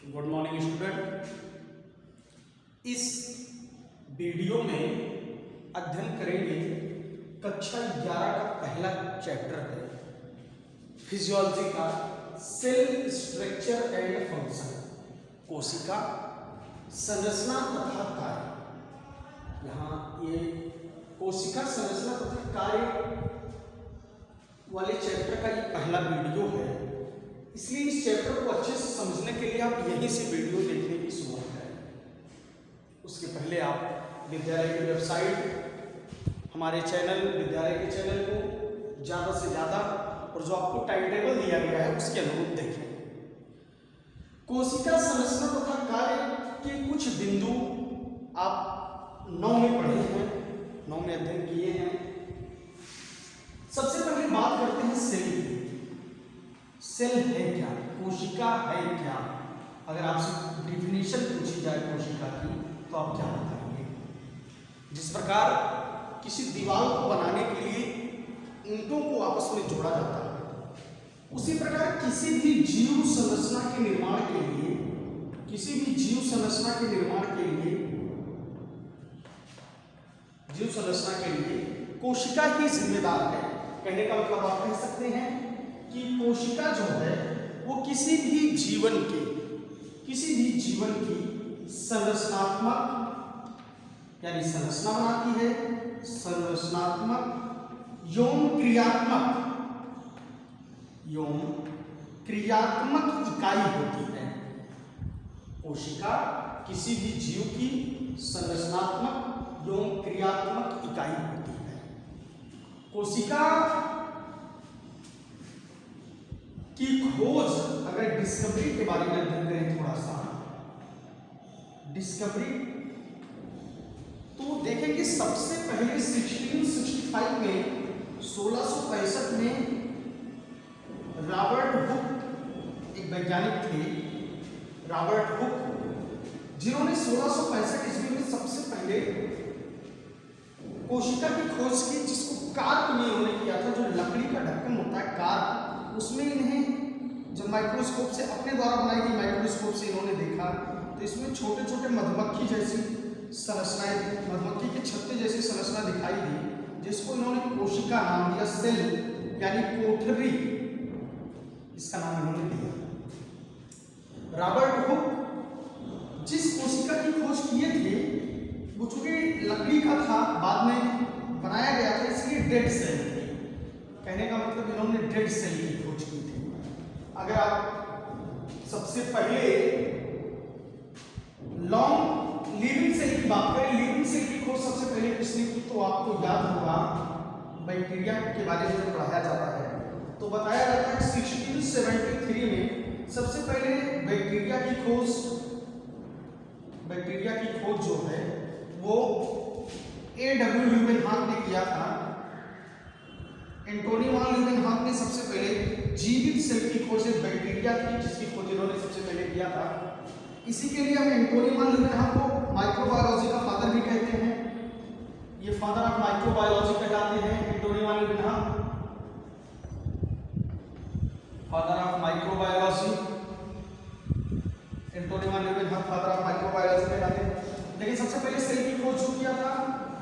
Good morning student. इस video में अध्ययन करेंगे कक्षा 11 का पहला चैप्टर है फिजियोलॉजी का सेल स्ट्रक्चर एंड फंक्शन, कोशिका संरचना तथा कार्य। यहाँ ये कोशिका संरचना तथा कार्य वाले चैप्टर का ये पहला वीडियो है, इसलिए इस चैप्टर को अच्छे से समझने के लिए आप यहीं से वीडियो देखने की जरूरत है। उसके पहले आप विद्यालय की वेबसाइट, हमारे चैनल विद्यालय के चैनल को ज़्यादा से ज़्यादा और जो आपको टाइम टेबल दिया गया है उसके अनुरूप देखें। कोशिका संरचना तथा कार्य के कुछ बिंदु आप 9 में पढ़े हैं, 9 में अध्ययन किए हैं। सबसे पहले बात करते हैं सेल की। सेल है क्या, कोशिका है क्या? अगर आपसे डिफिनेशन पूछी जाए कोशिका की तो आप क्या बताएंगे? जिस प्रकार किसी दीवार को बनाने के लिए ईंटों को आपस में जोड़ा जाता है, उसी प्रकार किसी भी जीव संरचना के निर्माण के लिए कोशिका ही जिम्मेदार है। कहने का मतलब आप कह सकते हैं कि कोशिका जो है वो किसी भी जीवन की संरचनात्मक यानी संरचना बनाती है, संरचनात्मक यौन क्रियात्मक इकाई होती है। कोशिका किसी भी जीव की संरचनात्मक यौन क्रियात्मक इकाई होती है। कोशिका की खोज, अगर डिस्कवरी के बारे में अध्ययन करें थोड़ा सा, डिस्कवरी तो देखेंगे सबसे पहले 1665 में 1665 में रॉबर्ट हुक, एक वैज्ञानिक थे रॉबर्ट हुक, जिन्होंने 1665 ईस्वी में सबसे पहले कोशिका की खोज की, जिसको कार्प में इन्होंने किया था। जो लकड़ी का ढक्कन होता है कार्प, उसमें इन्हें जब माइक्रोस्कोप से, अपने द्वारा बनाई गई माइक्रोस्कोप से इन्होंने देखा तो इसमें छोटे छोटे मधुमक्खी जैसी संरचनाएं, मधुमक्खी के छत्ते जैसी संरचना दिखाई दी, जिसको इन्होंने कोशिका नाम दिया, सेल यानी कोठरी, इसका नाम इन्होंने दिया। रॉबर्ट हुक जिस कोशिका की खोज किए थे वो चूंकि लकड़ी का था, बाद में बनाया गया था, इसलिए डेड सेल थे। कहने का मतलब इन्होंने डेड सेल की खोज की थी। अगर आप सबसे पहले लॉन्ग लिविंग सेल की बात करें, लिविंग सेल की खोज सबसे पहले किसने की तो आपको याद होगा, बैक्टीरिया के बारे में पढ़ाया जाता है तो बताया जाता है 1673 में सबसे पहले बैक्टीरिया की खोज जो है वो A.W. ल्यूवेनहॉक ने किया था। एंटोनी वान ल्यूवेनहॉक ने सबसे पहले जीवित सेल की खोज बैक्टीरिया की, जिसकी खोज इन्होंने सबसे पहले किया था। इसी के लिए हम एंटोनी वान ल्यूवेनहॉक को माइक्रोबायोलॉजी का फादर भी कहते हैं। ये फादर ऑफ माइक्रोबायोलॉजी कहलाते हैं Antonie van Leeuwenhoek, father of microbiology. Antonie van Leeuwenhoek father of microbiology कहलाते हैं। लेकिन सबसे पहले सेल की खोज जो किया था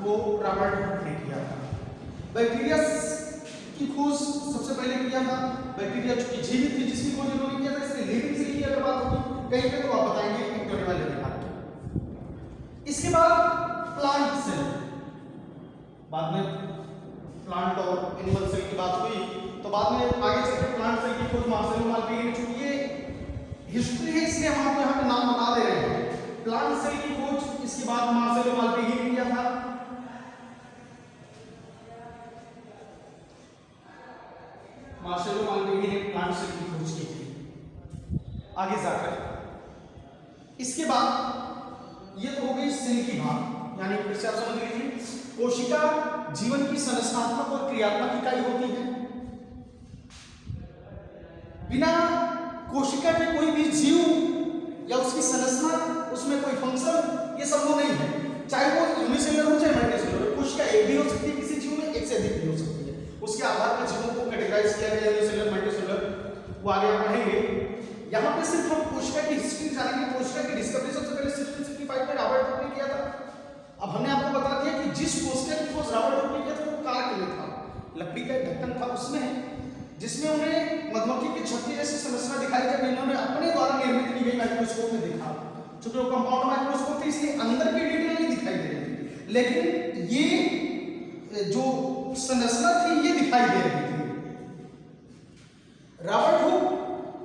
वो रॉबर्ट हुक ने किया था। बैक्टीरिया की खोज सबसे पहले किया था, बैक्टीरिया चूंकि जीवित थी जिसकी खोज इन्होंने किया था, इसलिए लिविंग सेल की अगर बात होगी कहीं पे तो आप बताएंगे एंटोनी वान ल्यूवेनहॉक। इसके बाद प्लांट सेल, बाद में प्लांट और एनिमल सेल की बात हुई तो बाद में आगे चलकर प्लांट सेल की खोज मार्सेलो मालपीगी ने, चूंकि ये हिस्ट्री है इसलिए हम आपको यहाँ पे नाम बता दे रहे हैं। प्लांट सेल की खोज इसके बाद मार्सेलो मालपीगी ने किया था। मार्सेलो मालपीगी ने प्लांट सेल की खोज की थी। आगे जाकर इसके बाद ये तो हो गई सेल की बात, यानी फिर से आप समझ लीजिए कोशिका जीवन की संरचनात्मक और क्रियात्मक इकाई होती है। बिना कोशिका के कोई भी जीव या उसकी संरचना, उसमें कोई फंक्शन, ये संभव नहीं है। चाहे वो यूनिसेलुलर हो चाहे मल्टीसेलुलर। कोशिका एक भी हो सकती है किसी जीव में, एक से अधिक भी हो सकती है। उसके आधार पर जीवों को कैटेगराइज किया गया यूनिसेलुलर, मल्टीसेलुलर, वो आगे आप पढ़ेंगे। यहाँ पे सिर्फ हम कोशिका की हिस्ट्री जानेंगे। कोशिका की डिस्कवरी सबसे पहले 1665 में रॉबर्ट हुक ने किया था। अब हमने आपको बता दिया कि जिस कोशिका की खोज रॉबर्ट हुक ने किया था वो काट में था, लकड़ी का एक ढक्कन था उसमें, जिसमें उन्हें मधुमक्खी की छत्ती जैसी संरचना दिखाई जब इन्होंने अपने द्वारा निर्मित की गई माइक्रोस्कोप में देखा। चूंकि वो कंपाउंड माइक्रोस्कोप थी इसलिए अंदर की डिटेल नहीं दिखाई दे रही थी, लेकिन ये जो संरचना थी ये दिखाई दे रही थी। रॉबर्ट हुक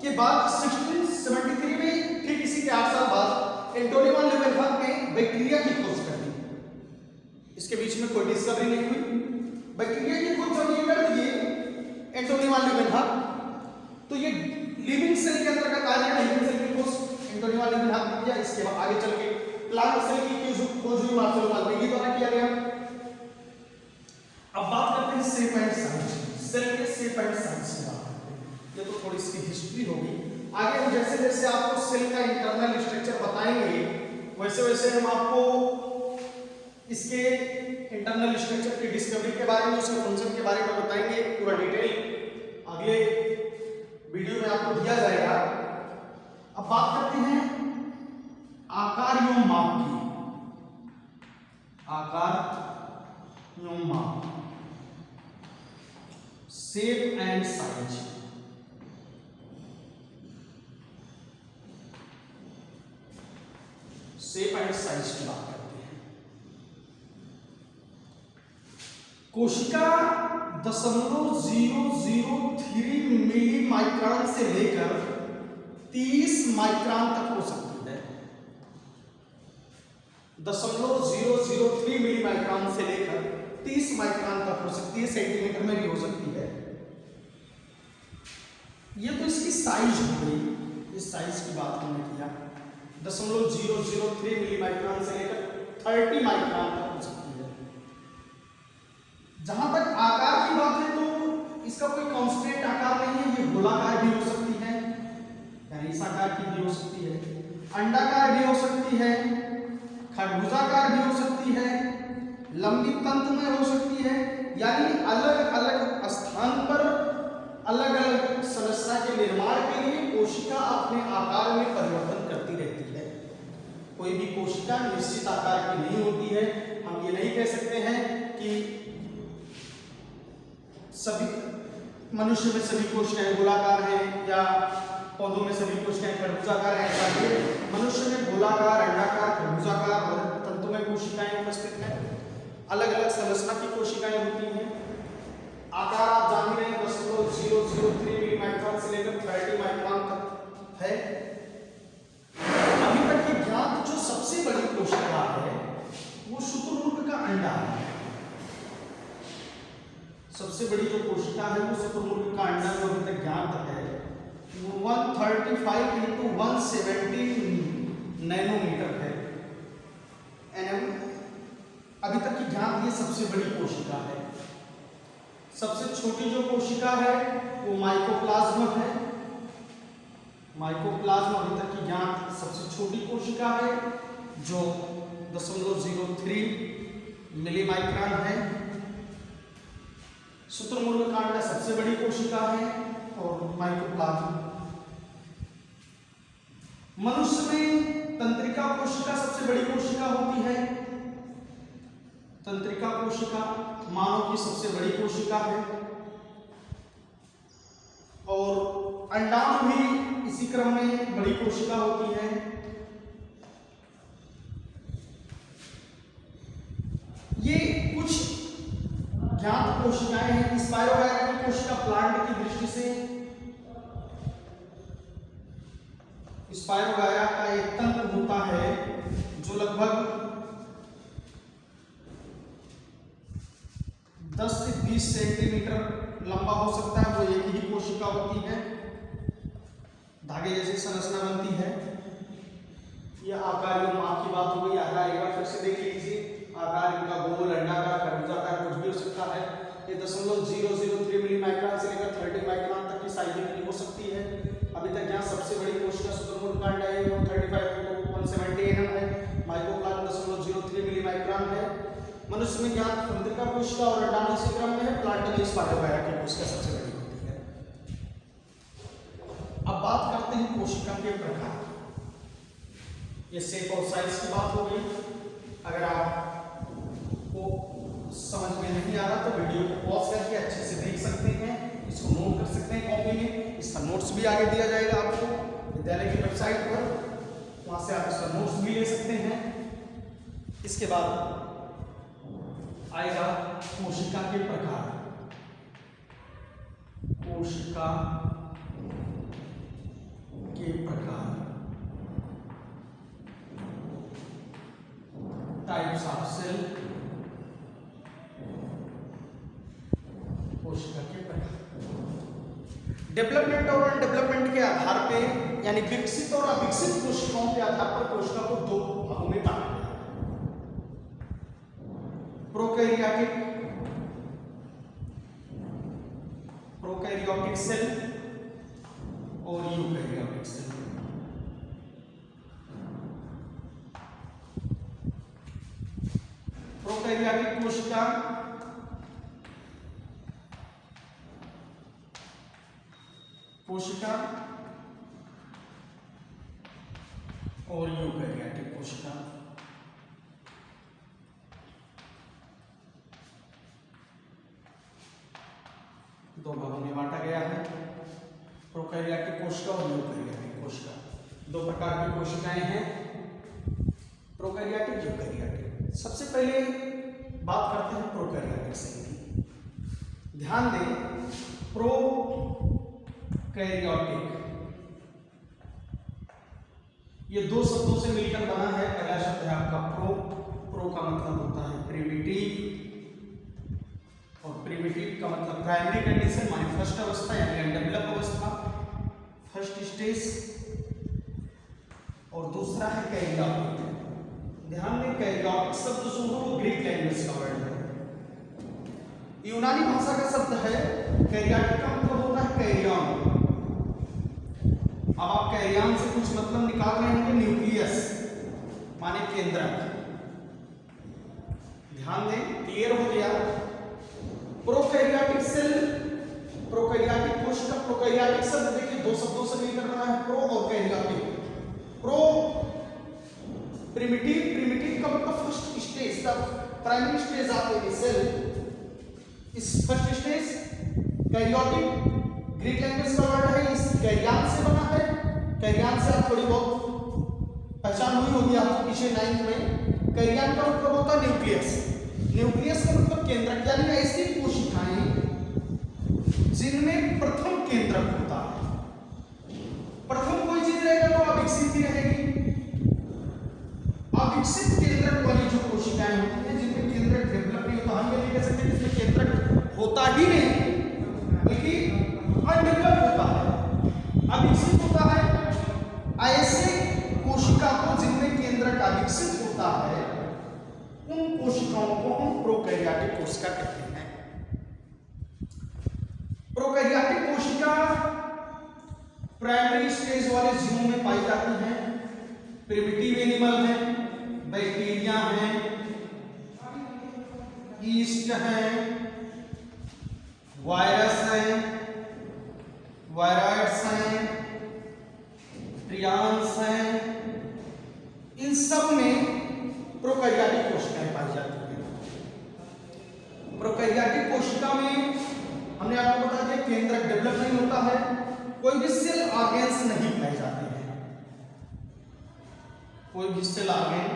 के बाद 1673 में ठीक इसी के 8 साल बाद एंटोनी वान लीeuwenhoek ने बैक्टीरिया की खोज कर दी। इसके बीच में कोई डिस्कवरी नहीं हुई। बैक्टीरिया की खोज जब ये कर दिए एंटोनी वान लीeuwenhoek, तो ये लिविंग सेल के अंतर्गत आ गया। लिविंग सेल की खोज एंटोनी वान लीeuwenhoek ने किया। इसके बाद आगे चल के प्लांट सेल की खोज हुई मार्सेलो माल्पेगी द्वारा किया गया। अब बात करते हैं शेप एंड साइज, सेल के शेप एंड साइज की बात करते हैं। ये तो थोड़ी इसकी हिस्ट्री होगी। आगे हम जैसे जैसे आपको सेल का इंटरनल स्ट्रक्चर बताएंगे वैसे वैसे हम आपको इसके इंटरनल स्ट्रक्चर की डिस्कवरी के बारे में, उसके फंक्शन के बारे में बताएंगे। पूरा डिटेल अगले वीडियो में आपको दिया जाएगा। अब बात करते हैं आकार एवं माप की। आकार एवं माप, shape and size. Shape and size की बात करते हैं। कोशिका 0.003 मिली माइक्रोन से लेकर 30 माइक्रोन तक हो सकती है। 0.003 मिली माइक्रोन से लेकर 30 माइक्रोन तक हो सकती है, सेंटीमीटर में भी हो सकती है। ये तो इसकी साइज हो गई। इस साइज की बात हमने किया। 0.003 मिली माइक्रोन से लेकर 30 माइक्रोन तक हो सकती है। जहां तक आकार की बात है तो इसका कोई कांस्टेंट आकार नहीं है। ये गोलाकार भी हो सकती है, यानी इस आकार की भी हो सकती है, अंडाकार भी हो सकती है, खरबूजाकार भी हो सकती है, लंबी तंतु में हो सकती है। यानी अलग अलग स्थान पर अलग अलग संरचना के निर्माण के लिए कोशिका अपने आकार में परिवर्तन करती रहती है। कोई भी कोशिका निश्चित आकार की नहीं होती है। हम ये नहीं कह सकते हैं कि सभी मनुष्य में सभी कोशिकाएं गोलाकार हैं या पौधों में सभी कोशिकाएं खरबूजाकार हैं। ऐसा नहीं, मनुष्य में गोलाकार, अंडाकार, खरबूजाकार और तंतु में कोशिकाएं उपस्थित हैं। अलग अलग संरचना की कोशिकाएं होती हैं। आकार आप जान ही रहे हैं, 0.003 मिली माइक्रोन से लेकर 30 माइक्रोन तक है। अभी तक की ज्ञात जो सबसे बड़ी कोशिका है वो शुतुरमुर्ग का अंडा है। सबसे बड़ी जो कोशिका है वो शुतुरमुर्ग का अंडा जो अभी तक ज्ञात है 135 × 117 नैनोमीटर है, nm। अभी तक की ज्ञात ये सबसे बड़ी कोशिका है। सबसे छोटी जो कोशिका है वो माइकोप्लाज्म है। माइकोप्लाज्म अभी तक की ज्ञात सबसे छोटी कोशिका है जो 0.03 मिली माइक्रोन है। शुतुरमुर्ग का अंडा सबसे बड़ी कोशिका है और माइकोप्लाज्म। मनुष्य में तंत्रिका कोशिका सबसे बड़ी कोशिका होती है। तंत्रिका कोशिका मानव की सबसे बड़ी कोशिका है और अंडाणु भी इसी क्रम में बड़ी कोशिका होती है। ये कुछ ज्ञात कोशिकाएं हैं। स्पायरोगायरा की कोशिका प्लांट की दृष्टि से, स्पायरोगायरा का एक तंत्र होता है जो लगभग 10 से 20 सेंटीमीटर लंबा हो सकता है। वो एक ही कोशिका होती है, धागे जैसी संरचना बनती है। यह आकार एवं माप की बात हो गई। आकार एक बार फिर से देख लीजिए। आकार इनका गोल, अंडाकार, खरबूजाकार कुछ भी हो सकता है। ये 0.003 मिली माइक्रोन से लेकर 30 माइक्रोन तक की साइज की हो सकती है। अभी तक यहाँ सबसे बड़ी कोशिका शुतुरमुर्ग का अंडा है, वो 35 × 170 nm है। माइकोप्लाज्म 0.03 मिली माइक्रोन है। मनुष्य में ज्ञात तंत्रिका कोशिका और अंडाणु इसी क्रम में है। प्लांट में स्पायरोगायरा की कोशिका सबसे बड़ी होती है। अब बात करते हैं कोशिका के प्रकार। ये शेप और साइज की बात हो गई। अगर आपको समझ में नहीं आ रहा तो वीडियो को पॉज करके अच्छे से देख सकते हैं, इसको नोट कर सकते हैं कॉपी में। इसका नोट्स भी आगे दिया जाएगा आपको विद्यालय की वेबसाइट पर, वहां से आप इसका नोट्स भी ले सकते हैं। इसके बाद आएगा कोशिका के प्रकार। कोशिका के प्रकार, टाइप्स ऑफ सेल, कोशिका के प्रकार। डेवलपमेंट और अनडेवलपमेंट के आधार पे, यानी विकसित और अविकसित कोशिकाओं के आधार पर कोशिका को दो भागों में बांटा गया है। प्रोकैरियोटिक सेल और यूकैरियोटिक सेल। प्रोकैरियोटिक कोशिका और यूकैरियोटिक कोशिका। दो भागों में बांटा गया है, प्रोकैरियोटिक कोशिका और यूकैरियोटिक कोशिका। दो प्रकार की कोशिकाएं हैं, प्रोकैरियोटिक, यूकैरियोटिक। सबसे पहले बात करते हैं प्रोकैरियोटिक सेल की। ध्यान दें, प्रोकैरियोटिक ये दो शब्दों से मिलकर बना है। पहला शब्द है आपका प्रो का मतलब होता है प्रिमिटिव, और प्रिमिटिव का मतलब प्राइमरी कंडीशन, माने फर्स्ट अवस्था यानी अनडेवलप अवस्था, फर्स्ट स्टेज। और दूसरा है कैरियोटिक। ध्यान दें, कैरियोटिक शब्द जो है वो ग्रीक लैंग्वेज का वर्ड है, यूनानी भाषा का शब्द है। कैरियोटिक का मतलब होता है कैरियन। अब आप कैरियन से कुछ मतलब निकाल रहे होंगे, न्यूक्लियस माने केंद्रक। ध्यान दें, क्लियर हो गया। प्रोकैरियोटिक सेल, प्रोकैरियोटिक कोशिका, प्रोकैरियोटिक शब्द देखिए दो शब्दों से मिलकर बना है, प्रो और कैरियोटिक। प्रो प्रिमिटिव, प्रिमिटिव का मतलब first stage, the primary stage of a cell is first stage. Karyotic Greek language का वर्ड है, इस कैरियन से बना है। कैरियन से आप थोड़ी बहुत पहचान हुई होगी आपको पीछे 9th में। कैरियन का मतलब होता है न्यूक्लियस। न्यूक्लियस का मतलब केंद्रक, यानी ऐसी कोशिकाएं जिनमें प्रथम केंद्रक होता है। प्रथम कोई चीज रहेगा तो अविकसित ही रहेगी। अविकसित केंद्रक वाली जो कोशिकाएं होती हैं, जिनमें केंद्रक डेवलप नहीं होता, हम ये नहीं कह सकते जिसमें केंद्रक होता ही नहीं, बल्कि अनडेवलप होता है, अविकसित होता है। ऐसे कोशिका को जिनमें केंद्रक अविकसित होता है, उन कोशिकाओं को हम प्रोकैरियोटिक कोशिका कहते हैं। प्रोकैरियोटिक कोशिका प्राइमरी स्टेज वाले जीवों में पाई जाती हैं। प्रिमिटिव एनिमल हैं, बैक्टीरिया हैं, ईस्ट हैं, वायरस हैं, वायरॉइड्स हैं, प्रियांस हैं। इन सब में प्रोकैरियोटिक कोशिकाएं पाई जाती हैं। प्रोकैरियोटिक कोशिका में हमने आपको बता दिया केंद्रक डेवलप नहीं होता है, कोई भी सेल ऑर्गेन्स नहीं पाए जाते हैं, कोई भी सेल ऑर्गेन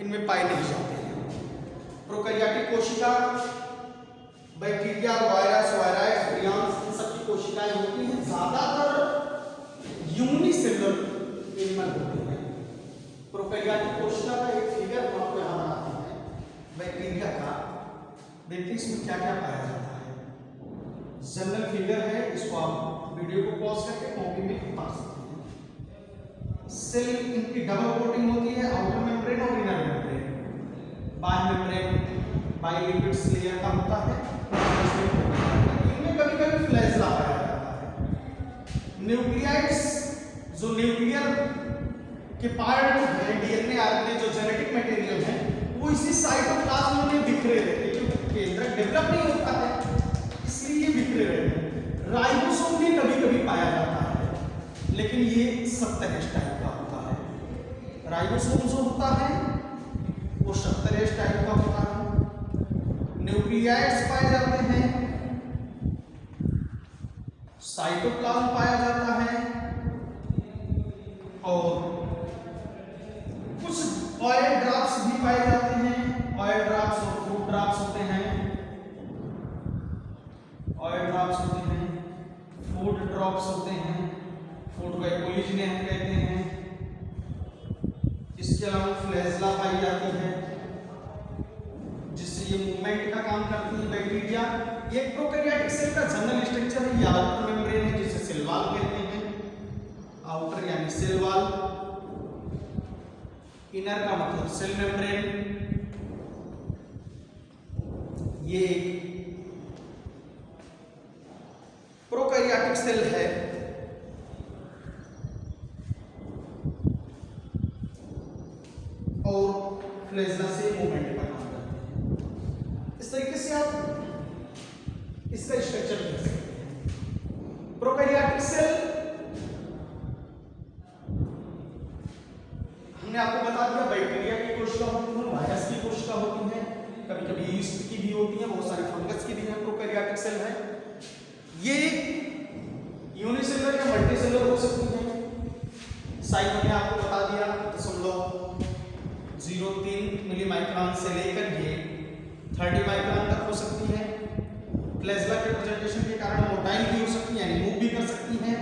इनमें पाए नहीं जाते हैं। प्रोकैरियोटिक कोशिका बैक्टीरिया, वायरस, वायरॉइड्स, प्रियांस इन सब की कोशिकाएं होती हैं। ज्यादातर यूनिसेलुलर एनिमल होते हैं। प्रोकैरियोटिक कोशिका का एक फिगर हम आपको यहाँ बनाते हैं बैक्टीरिया का। देखिए इसमें क्या क्या पाया जाता है। जनरल फिगर है, इसको आप वीडियो को पॉज करके कॉपी में पा सकते हैं। सेल इनकी डबल कोटिंग होती है, आउटर मेम्ब्रेन और इनर मेम्ब्रेन। बाह्य मेम्ब्रेन बाइलिपिड्स लेयर का होता है, इनमें कभी-कभी फ्लैजेला पाया जाता है। न्यूक्लियाइड्स जो न्यूक्लियर के पार्ट है, डीएनए, आरएनए जो जेनेटिक मटेरियल है, वो इसी साइटोप्लाज्म में बिखरे रहते हैं, क्योंकि केंद्रक डेवलप नहीं होता है इसलिए बिखरे रहते हैं। राइबोसोम भी कभी-कभी पाया जाता है, लेकिन ये 70S टाइप का होता है। राइबोसोम जो होता है वो 70S टाइप का होता है। न्यूक्लियाइड्स पाए जाते हैं, साइटोप्लाज्म पाया जाता है और कुछ ऑयल ड्रॉप्स भी पाए जाते हैं। ऑयल ड्रॉप्स और फूड ड्रॉप्स होते हैं। ऑयल ड्रॉप्स होते हैं, फूड ड्रॉप्स होते हैं, फूड को एपोलिजने हम कहते हैं। इसके अलावा फ्लैजला पाई जाती है जिससे ये मूवमेंट का काम करती है बैक्टीरिया। ये प्रोकैरियोटिक सेल का जनरल स्ट्रक्चर है। ये आउटर मेम्ब्रेन है जिसे सेल वॉल कहते हैं। आउटर यानी सेल वॉल, इनर का मतलब सेल मेम्ब्रेन। ये प्रोकैरियोटिक सेल है। और फ्लैजला से मूवमेंट का काम करते हैं। इस तरीके से आप इसका स्ट्रक्चर देख सकते हैं। प्रोकैरियोटिक सेल हमने आपको बता दिया बैक्टीरिया की कोशिका होती है, वायरस की कोशिका होती है, कभी कभी यीस्ट की भी होती है, बहुत सारे फंगस की भी है। प्रोकैरियोटिक सेल है। ये यूनिसेलुलर या मल्टीसेलुलर हो सकती है। साइज मैंने आपको बता दिया 0.03 मिलीमाइक्रोन से लेकर ये 30 माइक्रोन तक हो सकती है। फ्लैजला के प्रेजेंटेशन के कारण मोटाइल भी हो सकती है, यानी मूव भी कर सकती है।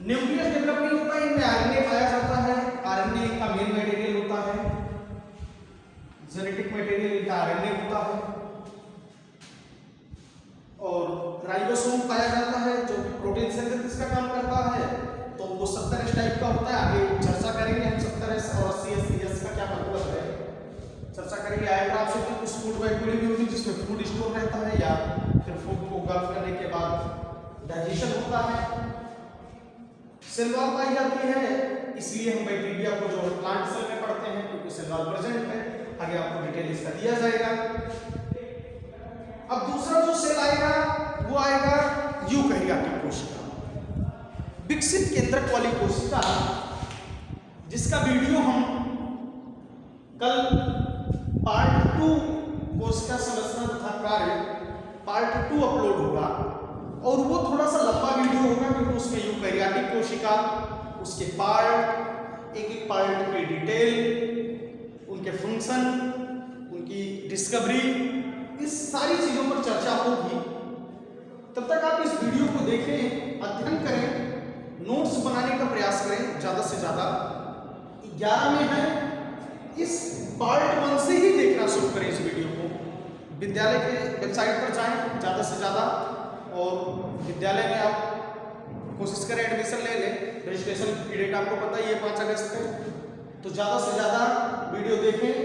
न्यूक्लियस डेवलप नहीं होता है, इनमें आरएनए पाया जाता है। आरएनए का मेन मटेरियल होता है, जेनेटिक मटेरियल इनका आरएनए होता है। और राइबोसोम पाया जाता है जो प्रोटीन सिंथेसिस का काम करता है। तो वो 70S टाइप का होता है। आगे चर्चा करेंगे हम 70S और 80S का क्या मतलब है, चर्चा करेंगे। आयोड्राप्स होते हैं, कुछ फूड वैक्यूल भी होती है जिसमें फूड स्टोर रहता है या फिर फूड को गल्फ करने के बाद डाइजेशन होता है। सेल वॉल पाई जाती है, इसलिए हम बैक्टीरिया को जो प्लांट सेल में पढ़ते हैं क्योंकि सेल वॉल प्रेजेंट है। आगे आपको डिटेल इसका दिया जाएगा। अब दूसरा जो सेल आएगा वो आएगा यूकैरियोटिक कोशिका, विकसित केंद्रक वाली कोशिका, जिसका वीडियो हम कल पार्ट 2 कोशिका संरचना तथा कार्य पार्ट 2 अपलोड होगा और वो थोड़ा सा लंबा वीडियो होगा क्योंकि उसमें यूकैरियोटिक कोशिका, उसके पार्ट, एक एक पार्ट की डिटेल, उनके फंक्शन, उनकी डिस्कवरी, इस सारी चीजों पर चर्चा होगी। तब तक आप इस वीडियो को देखें, अध्ययन करें, नोट्स बनाने का प्रयास करें ज्यादा से ज्यादा। 11 में है, इस पार्ट 1 से ही देखना शुरू करें इस वीडियो को। विद्यालय के वेबसाइट पर जाएं ज्यादा से ज्यादा और विद्यालय में आप कोशिश करें एडमिशन ले लें। रजिस्ट्रेशन की डेट आपको पता ही है 5 अगस्त है। तो ज़्यादा से ज़्यादा वीडियो देखें